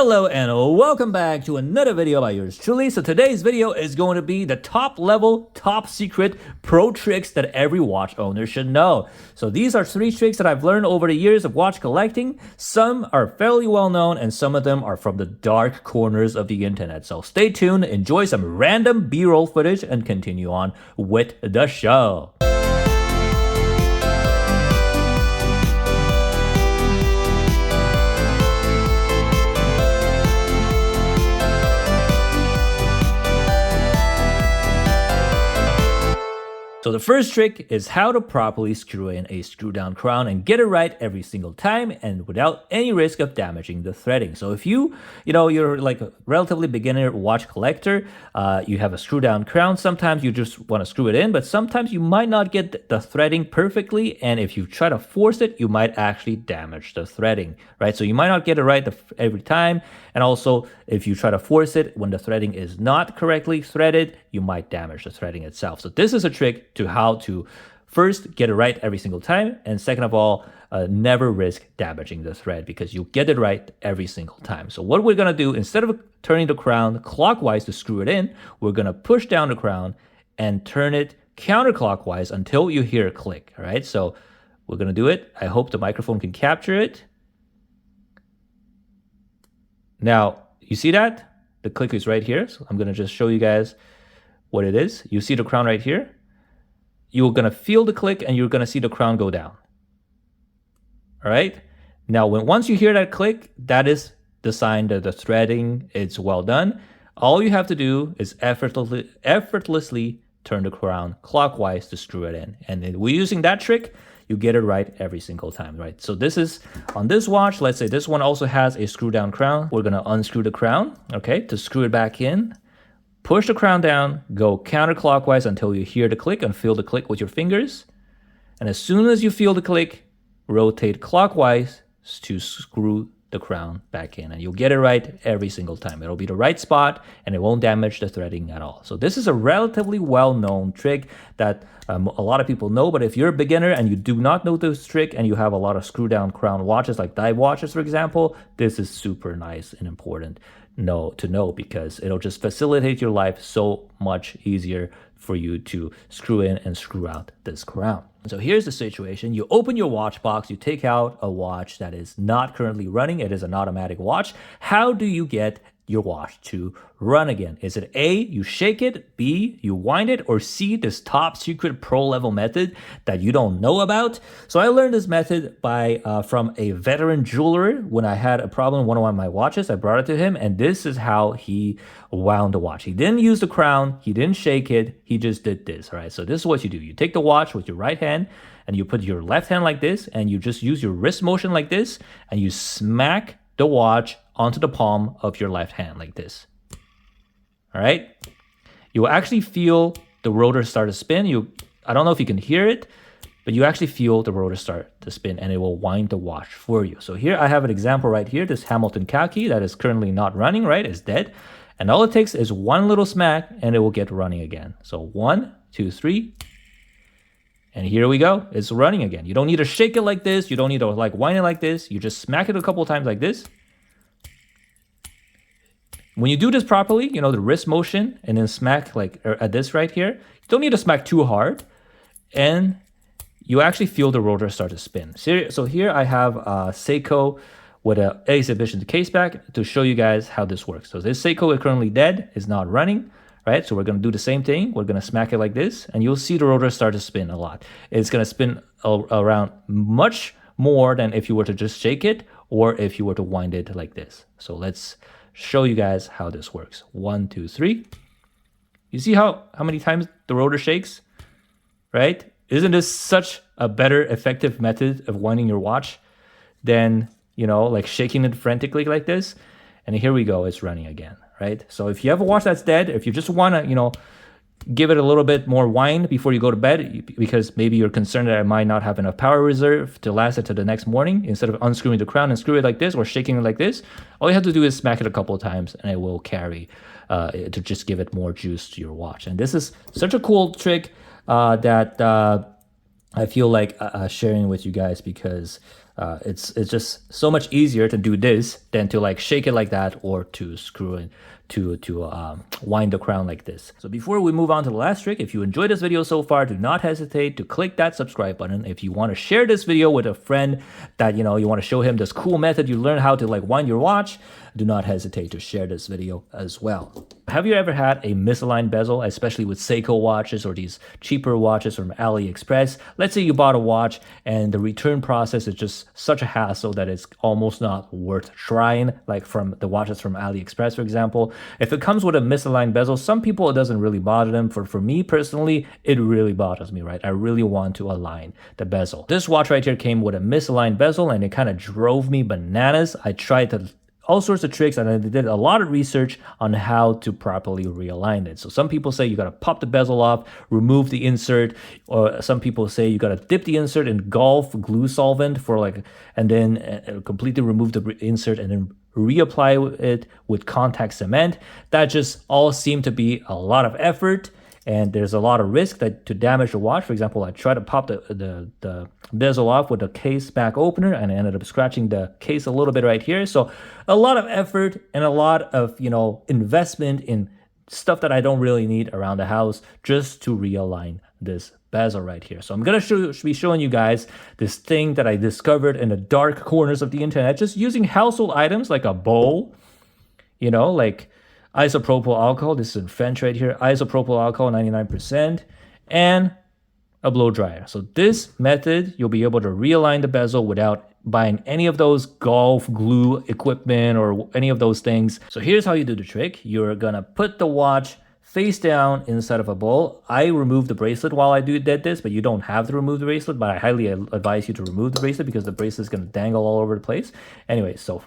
Hello and welcome back to another video by yours truly. So today's video is going to be the top level, top secret pro tricks that every watch owner should know. So these are 3 tricks that I've learned over the years of watch collecting. Some are fairly well known and some of them are from the dark corners of the internet. So stay tuned, enjoy some random B-roll footage and continue on with the show. So the first trick is how to properly screw in a screw down crown and get it right every single time and without any risk of damaging the threading. So if you're like a relatively beginner watch collector, you have a screw down crown, sometimes you just want to screw it in, but sometimes you might not get the threading perfectly, and if you try to force it, you might actually damage the threading, right? So you might not get it right every time, and also if you try to force it when the threading is not correctly threaded, you might damage the threading itself. So this is a trick to how to first get it right every single time, and second of all, never risk damaging the thread because you get it right every single time. So what we're gonna do, instead of turning the crown clockwise to screw it in, we're gonna push down the crown and turn it counterclockwise until you hear a click. All right, so we're gonna do it. I hope the microphone can capture it. Now, you see that? The click is right here. So I'm gonna just show you guys what it is. You see the crown right here? You're gonna feel the click and you're gonna see the crown go down. All right? Now, once you hear that click, that is the sign that the threading is well done. All you have to do is effortlessly turn the crown clockwise to screw it in. And we're using that trick, you get it right every single time, right? So this is on this watch. Let's say this one also has a screw down crown. We're gonna unscrew the crown, okay, to screw it back in. Push the crown down, go counterclockwise until you hear the click and feel the click with your fingers. And as soon as you feel the click, rotate clockwise to screw the crown back in. And you'll get it right every single time. It'll be the right spot and it won't damage the threading at all. So this is a relatively well-known trick that a lot of people know. But if you're a beginner and you do not know this trick and you have a lot of screw down crown watches like dive watches, for example, this is super nice and important to know because it'll just facilitate your life so much easier for you to screw in and screw out this crown. So here's the situation. You open your watch box, you take out a watch that is not currently running. It is an automatic watch. How do you get your watch to run again? Is it A, you shake it, B, you wind it, or C, this top secret pro level method that you don't know about? So I learned this method from a veteran jeweler. When I had a problem with one of my watches, I brought it to him, and this is how he wound the watch. He didn't use the crown, he didn't shake it, he just did this. All right, so this is what you do. You take the watch with your right hand and you put your left hand like this, and you just use your wrist motion like this, and you smack the watch onto the palm of your left hand like this. All right, you will actually feel the rotor start to spin. I don't know if you can hear it, but you actually feel the rotor start to spin and it will wind the watch for you. So here I have an example right here. This Hamilton Khaki that is currently not running, right, is dead. And all it takes is one little smack and it will get running again. So 1, 2, 3. And here we go, it's running again. You don't need to shake it like this. You don't need to like wind it like this. You just smack it a couple of times like this. When you do this properly, the wrist motion and then smack like at this right here, you don't need to smack too hard. And you actually feel the rotor start to spin. So here I have Seiko with an exhibition case back to show you guys how this works. So this Seiko is currently dead, is not running. Right, so we're going to do the same thing. We're going to smack it like this, and you'll see the rotor start to spin a lot. It's going to spin around much more than if you were to just shake it or if you were to wind it like this. So let's show you guys how this works. 1, 2, 3. You see how many times the rotor shakes, right? Isn't this such a better, effective method of winding your watch than, like shaking it frantically like this? And here we go, it's running again. Right? So if you have a watch that's dead, if you just want to, give it a little bit more wind before you go to bed, because maybe you're concerned that it might not have enough power reserve to last it to the next morning, instead of unscrewing the crown and screw it like this or shaking it like this, all you have to do is smack it a couple of times and it will carry to just give it more juice to your watch. And this is such a cool trick that I feel like sharing with you guys because It's just so much easier to do this than to like shake it like that or to screw it to wind the crown like this. So before we move on to the last trick, if you enjoyed this video so far, do not hesitate to click that subscribe button. If you want to share this video with a friend that you want to show him this cool method you learn how to like wind your watch, do not hesitate to share this video as well. Have you ever had a misaligned bezel, especially with Seiko watches or these cheaper watches from AliExpress? Let's say you bought a watch and the return process is just such a hassle that it's almost not worth trying, like from the watches from AliExpress, for example. If it comes with a misaligned bezel, some people it doesn't really bother them. For me personally, it really bothers me, right? I really want to align the bezel. This watch right here came with a misaligned bezel and it kind of drove me bananas. I tried to all sorts of tricks and I did a lot of research on how to properly realign it. So some people say you got to pop the bezel off, remove the insert, or some people say you got to dip the insert in golf glue solvent for like, and then completely remove the insert and then reapply it with contact cement. That just all seemed to be a lot of effort. And there's a lot of risk that to damage the watch. For example, I tried to pop the bezel off with a case back opener and I ended up scratching the case a little bit right here. So a lot of effort and a lot of, investment in stuff that I don't really need around the house just to realign this bezel right here. So I'm going to be showing you guys this thing that I discovered in the dark corners of the internet, just using household items like a bowl, like isopropyl alcohol, this is in French right here, isopropyl alcohol 99%, and a blow dryer. So this method, you'll be able to realign the bezel without buying any of those golf glue equipment or any of those things. So here's how you do the trick. You're gonna put the watch face down inside of a bowl. I removed the bracelet while I did this, but you don't have to remove the bracelet, but I highly advise you to remove the bracelet because the bracelet is gonna dangle all over the place. Anyway, so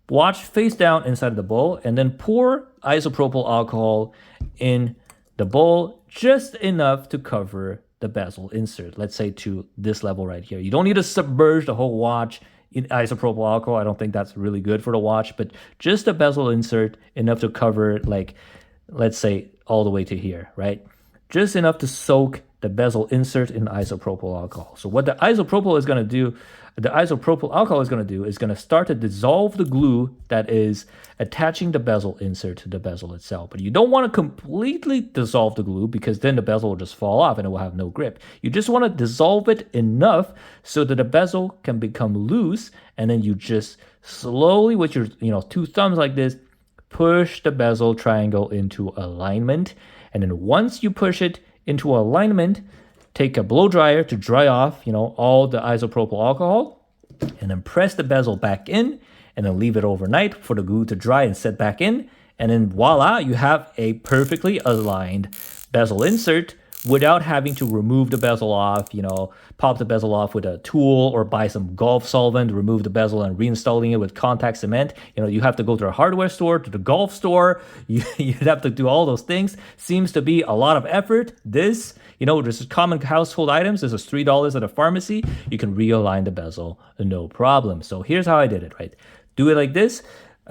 watch face down inside of the bowl and then pour isopropyl alcohol in the bowl just enough to cover the bezel insert, let's say to this level right here. You don't need to submerge the whole watch in isopropyl alcohol. I don't think that's really good for the watch, but just a bezel insert enough to cover, like, let's say all the way to here, right? Just enough to soak the bezel insert in isopropyl alcohol. So what the isopropyl is going to do, the isopropyl alcohol is going to do is going to start to dissolve the glue that is attaching the bezel insert to the bezel itself. But you don't want to completely dissolve the glue because then the bezel will just fall off and it will have no grip. You just want to dissolve it enough so that the bezel can become loose, and then you just slowly with your two thumbs like this push the bezel triangle into alignment. And then once you push it into alignment, take a blow dryer to dry off, all the isopropyl alcohol, and then press the bezel back in, and then leave it overnight for the glue to dry and set back in. And then voila, you have a perfectly aligned bezel insert without having to remove the bezel off, pop the bezel off with a tool or buy some golf solvent, remove the bezel and reinstalling it with contact cement. You have to go to a hardware store, to the golf store. You'd have to do all those things. Seems to be a lot of effort. This is common household items. This is $3 at a pharmacy. You can realign the bezel, no problem. So here's how I did it, right? Do it like this,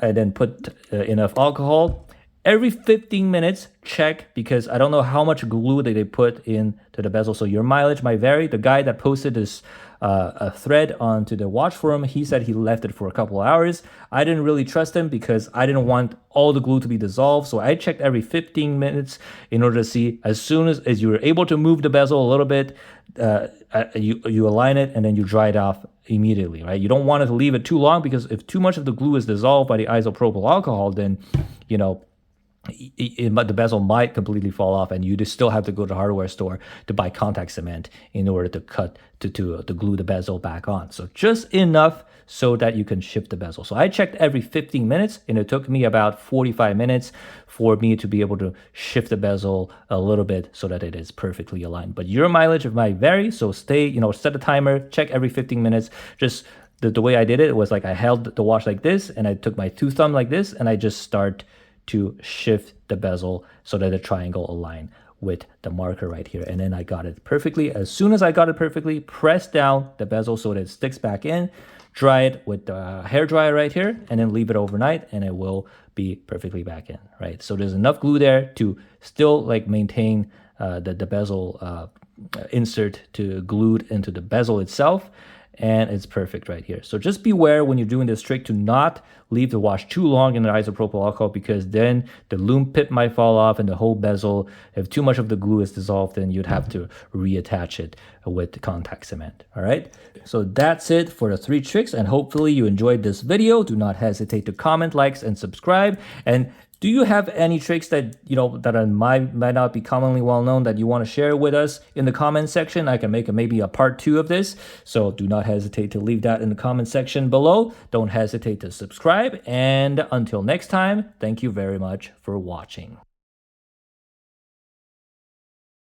and then put enough alcohol. Every 15 minutes, check, because I don't know how much glue that they put into the bezel, so your mileage might vary. The guy that posted this a thread onto the watch forum, he said he left it for a couple of hours. I didn't really trust him because I didn't want all the glue to be dissolved, so I checked every 15 minutes in order to see as soon as you were able to move the bezel a little bit, you align it and then you dry it off immediately, right? You don't want to leave it too long because if too much of the glue is dissolved by the isopropyl alcohol, then the bezel might completely fall off, and you just still have to go to the hardware store to buy contact cement in order to cut to glue the bezel back on. So just enough so that you can shift the bezel. So I checked every 15 minutes, and it took me about 45 minutes for me to be able to shift the bezel a little bit so that it is perfectly aligned. But your mileage might vary, so stay, set a timer, check every 15 minutes. Just the way I did it was like I held the watch like this, and I took my two thumb like this, and I just start to shift the bezel so that the triangle align with the marker right here. And then I got it perfectly. As soon as I got it perfectly, press down the bezel so that it sticks back in, dry it with the hair dryer right here, and then leave it overnight, and it will be perfectly back in, right? So there's enough glue there to still like maintain the bezel insert to glued into the bezel itself. and it's perfect right here. So just beware when you're doing this trick to not leave the wash too long in the isopropyl alcohol, because then the loom pip might fall off and the whole bezel, if too much of the glue is dissolved, then you'd have to reattach it with the contact cement. All right, so that's it for the 3 tricks, and hopefully you enjoyed this video. Do not hesitate to comment, likes, and subscribe. And do you have any tricks that that might not be commonly well known that you want to share with us in the comment section? I can make maybe a part 2 of this. So do not hesitate to leave that in the comment section below. Don't hesitate to subscribe. And until next time, thank you very much for watching.